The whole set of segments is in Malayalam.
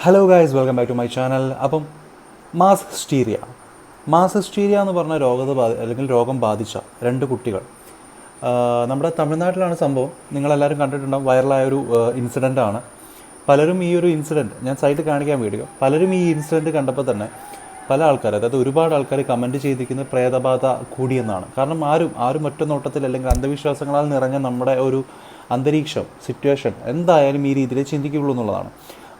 Hello guys, welcome back to my channel. അപ്പം മാസ് ഹിസ്റ്റീരിയ എന്ന് പറഞ്ഞ അല്ലെങ്കിൽ രോഗം ബാധിച്ച രണ്ട് കുട്ടികൾ നമ്മുടെ തമിഴ്നാട്ടിലാണ് സംഭവം. നിങ്ങളെല്ലാവരും കണ്ടിട്ടുണ്ടാകും. വൈറലായൊരു ഇൻസിഡൻ്റാണ്. പലരും ഈ ഒരു ഇൻസിഡൻറ്റ് ഞാൻ സൈറ്റിൽ കാണിക്കാൻ വീഡിയോ, പലരും ഈ ഇൻസിഡൻറ്റ് കണ്ടപ്പോൾ തന്നെ പല ആൾക്കാർ, അതായത് ഒരുപാട് ആൾക്കാർ കമൻറ്റ് ചെയ്തിരിക്കുന്നത് പ്രേതബാധ കൂടിയെന്നാണ്. കാരണം ആരും ഒറ്റ നോട്ടത്തിൽ അല്ലെങ്കിൽ അന്ധവിശ്വാസങ്ങളാൽ നിറഞ്ഞ നമ്മുടെ ഒരു അന്തരീക്ഷം, സിറ്റുവേഷൻ എന്തായാലും ഈ രീതിയിൽ ചിന്തിക്കുകയുള്ളൂ എന്നുള്ളതാണ്.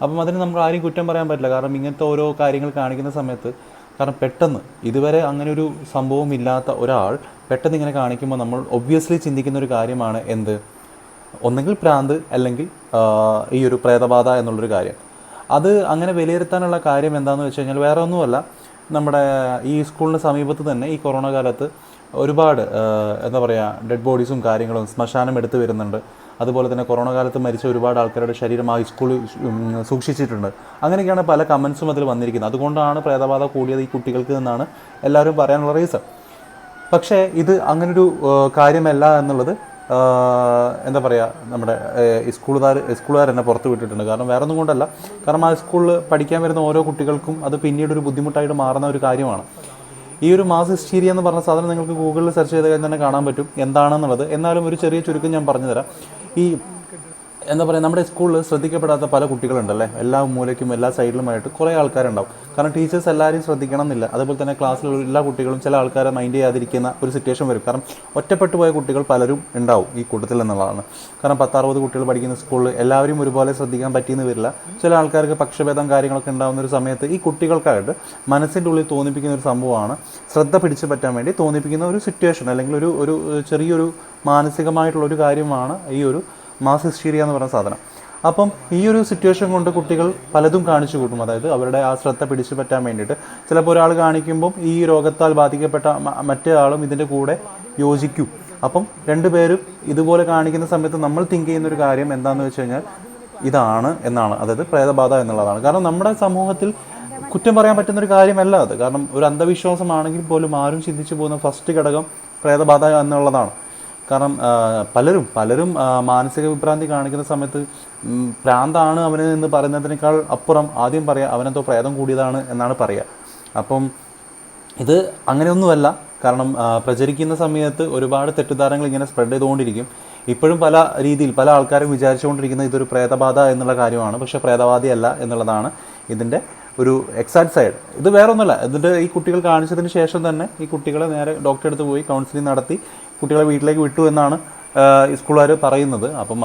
അപ്പം അതിന് നമ്മൾ ആരും കുറ്റം പറയാൻ പറ്റില്ല. കാരണം ഇങ്ങനത്തെ ഓരോ കാര്യങ്ങൾ കാണിക്കുന്ന സമയത്ത്, കാരണം പെട്ടെന്ന് ഇതുവരെ അങ്ങനെ ഒരു സംഭവം ഇല്ലാത്ത ഒരാൾ പെട്ടെന്ന് ഇങ്ങനെ കാണിക്കുമ്പോൾ നമ്മൾ ഒബ്വിയസ്ലി ചിന്തിക്കുന്ന ഒരു കാര്യമാണ് എന്ത്, ഒന്നെങ്കിൽ ഭ്രാന്ത് അല്ലെങ്കിൽ ഈ ഒരു പ്രേതബാധ എന്നുള്ളൊരു കാര്യം. അത് അങ്ങനെ വിലയിരുത്താനുള്ള കാര്യം എന്താണെന്ന് വെച്ച് കഴിഞ്ഞാൽ വേറെ ഒന്നുമല്ല, നമ്മുടെ ഈ സ്കൂളിന് സമീപത്ത് തന്നെ ഈ കൊറോണ കാലത്ത് ഒരുപാട് എന്താ പറയുക ഡെഡ് ബോഡീസും കാര്യങ്ങളും ശ്മശാനം എടുത്തു വരുന്നുണ്ട്. അതുപോലെ തന്നെ കൊറോണ കാലത്ത് മരിച്ച ഒരുപാട് ആൾക്കാരുടെ ശരീരം ആ സ്കൂളിൽ സൂക്ഷിച്ചിട്ടുണ്ട്. അങ്ങനെയൊക്കെയാണ് പല കമൻസും അതിൽ വന്നിരിക്കുന്നത്. അതുകൊണ്ടാണ് പ്രേതബാധ കൂടിയത് ഈ കുട്ടികൾക്ക് എന്നാണ് എല്ലാവരും പറയാനുള്ള റീസൺ. പക്ഷേ ഇത് അങ്ങനൊരു കാര്യമല്ല എന്നുള്ളത് എന്താ പറയുക, നമ്മുടെ സ്കൂളുകാർ തന്നെ പുറത്ത് വിട്ടിട്ടുണ്ട്. കാരണം വേറെ ഒന്നും കൊണ്ടല്ല, കാരണം ആ സ്കൂളിൽ പഠിക്കാൻ വരുന്ന ഓരോ കുട്ടികൾക്കും അത് പിന്നീടൊരു ബുദ്ധിമുട്ടായിട്ട് മാറുന്ന ഒരു കാര്യമാണ്. ഈ ഒരു മാസ് ഹിസ്റ്റീരിയ എന്ന് പറഞ്ഞ സാധനം നിങ്ങൾക്ക് ഗൂഗിളിൽ സെർച്ച് ചെയ്ത് കഴിഞ്ഞാൽ തന്നെ കാണാൻ പറ്റും എന്താണെന്നുള്ളത്. എന്നാലും ഒരു ചെറിയ ചുരുക്കം ഞാൻ പറഞ്ഞു തരാം. ഈ എന്താ പറയുക, നമ്മുടെ സ്കൂളിൽ ശ്രദ്ധിക്കപ്പെടാത്ത പല കുട്ടികളുണ്ടല്ലേ, എല്ലാ മൂലയ്ക്കും എല്ലാ സൈഡിലുമായിട്ട് കുറേ ആൾക്കാരുണ്ടാവും. കാരണം ടീച്ചേഴ്സ് എല്ലാവരെയും ശ്രദ്ധിക്കണം എന്നില്ല. അതുപോലെ തന്നെ ക്ലാസ്സിലുള്ള എല്ലാ കുട്ടികളും ചില ആൾക്കാരെ മൈൻഡ് ചെയ്യാതിരിക്കുന്ന ഒരു സിറ്റുവേഷൻ വരും. കാരണം ഒറ്റപ്പെട്ടു പോയ കുട്ടികൾ പലരും ഉണ്ടാവും ഈ കൂട്ടത്തിൽ എന്നുള്ളതാണ്. കാരണം 10-60 കുട്ടികൾ പഠിക്കുന്ന സ്കൂളിൽ എല്ലാവരും ഒരുപോലെ ശ്രദ്ധിക്കാൻ പറ്റിയെന്ന് വരില്ല. ചില ആൾക്കാർക്ക് പക്ഷഭേദം കാര്യങ്ങളൊക്കെ ഉണ്ടാകുന്ന ഒരു സമയത്ത് ഈ കുട്ടികൾക്കായിട്ട് മനസ്സിൻ്റെ ഉള്ളിൽ തോന്നിപ്പിക്കുന്ന ഒരു സംഭവമാണ്, ശ്രദ്ധ പിടിച്ചു പറ്റാൻ വേണ്ടി തോന്നിപ്പിക്കുന്ന ഒരു സിറ്റുവേഷൻ അല്ലെങ്കിൽ ഒരു ചെറിയൊരു മാനസികമായിട്ടുള്ളൊരു കാര്യമാണ് ഈ ഒരു മാസ് ഹിസ്റ്റീരിയ എന്ന് പറയുന്ന സാധനം. അപ്പം ഈ ഒരു സിറ്റുവേഷൻ കൊണ്ട് കുട്ടികൾ പലതും കാണിച്ചു കൂട്ടും. അതായത് അവരുടെ ആ ശ്രദ്ധ പിടിച്ചു പറ്റാൻ വേണ്ടിയിട്ട് ചിലപ്പോൾ ഒരാൾ കാണിക്കുമ്പം ഈ രോഗത്താൽ ബാധിക്കപ്പെട്ട മറ്റേ ആളും ഇതിൻ്റെ കൂടെ യോജിക്കും. അപ്പം രണ്ടുപേരും ഇതുപോലെ കാണിക്കുന്ന സമയത്ത് നമ്മൾ തിങ്ക് ചെയ്യുന്നൊരു കാര്യം എന്താണെന്ന് വെച്ച് കഴിഞ്ഞാൽ ഇതാണ് എന്നാണ്, അതായത് പ്രേതബാധ എന്നുള്ളതാണ്. കാരണം നമ്മുടെ സമൂഹത്തിൽ കുറ്റം പറയാൻ പറ്റുന്നൊരു കാര്യമല്ല അത്. കാരണം ഒരു അന്ധവിശ്വാസമാണെങ്കിൽ പോലും ആരും ചിന്തിച്ചു പോകുന്ന ഫസ്റ്റ് ഘടകം പ്രേതബാധ എന്നുള്ളതാണ്. കാരണം പലരും മാനസിക വിഭ്രാന്തി കാണിക്കുന്ന സമയത്ത് ഭ്രാന്താണ് അവന് എന്ന് പറയുന്നതിനേക്കാൾ അപ്പുറം ആദ്യം പറയുക അവനെന്തോ പ്രേതം കൂടിയതാണ് എന്നാണ് പറയുക. അപ്പം ഇത് അങ്ങനെയൊന്നുമല്ല. കാരണം പ്രചരിക്കുന്ന സമയത്ത് ഒരുപാട് തെറ്റിദ്ധാരണകൾ ഇങ്ങനെ സ്പ്രെഡ് ചെയ്തുകൊണ്ടിരിക്കും. ഇപ്പോഴും പല രീതിയിൽ പല ആൾക്കാരും വിചാരിച്ചുകൊണ്ടിരിക്കുന്നത് ഇതൊരു പ്രേതബാധ എന്നുള്ള കാര്യമാണ്. പക്ഷേ പ്രേതബാധയല്ല എന്നുള്ളതാണ് ഇതിൻ്റെ ഒരു എക്സാക്ട് സൈഡ്. ഇത് വേറെ ഒന്നുമല്ല. ഇതിൻ്റെ ഈ കുട്ടികൾ കാണിച്ചതിന് ശേഷം തന്നെ ഈ കുട്ടികളെ നേരെ ഡോക്ടറെ അടുത്ത് പോയി കൗൺസിലിംഗ് നടത്തി കുട്ടികളെ വീട്ടിലേക്ക് വിട്ടു എന്നാണ് സ്കൂളുകാർ പറയുന്നത്. അപ്പം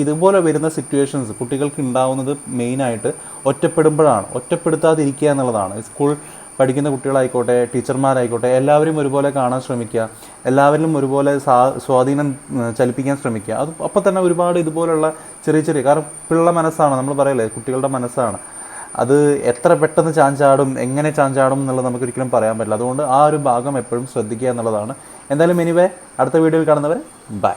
ഇതുപോലെ വരുന്ന സിറ്റുവേഷൻസ് കുട്ടികൾക്ക് ഉണ്ടാവുന്നത് മെയിനായിട്ട് ഒറ്റപ്പെടുമ്പോഴാണ്. ഒറ്റപ്പെടുത്താതിരിക്കുക എന്നുള്ളതാണ്. സ്കൂൾ പഠിക്കുന്ന കുട്ടികളായിക്കോട്ടെ, ടീച്ചർമാരായിക്കോട്ടെ, എല്ലാവരും ഒരുപോലെ കാണാൻ ശ്രമിക്കുക, എല്ലാവരിലും ഒരുപോലെ സ്വാധീനം ചലിപ്പിക്കാൻ ശ്രമിക്കുക. അത് അപ്പം തന്നെ ഒരുപാട് ഇതുപോലുള്ള ചെറിയ കാരണം പിള്ള മനസ്സാണ്, നമ്മൾ പറയല്ലേ കുട്ടികളുടെ മനസ്സാണ്. അത് എത്ര പെട്ടെന്ന് ചാഞ്ചാടും എങ്ങനെ ചാഞ്ചാടും എന്നുള്ളത് നമുക്കൊരിക്കലും പറയാൻ പറ്റില്ല. അതുകൊണ്ട് ആ ഒരു ഭാഗം എപ്പോഴും ശ്രദ്ധിക്കുക എന്നുള്ളതാണ്. എന്തായാലും എനിവേ, അടുത്ത വീഡിയോയിൽ കാണുന്നവരെ ബൈ.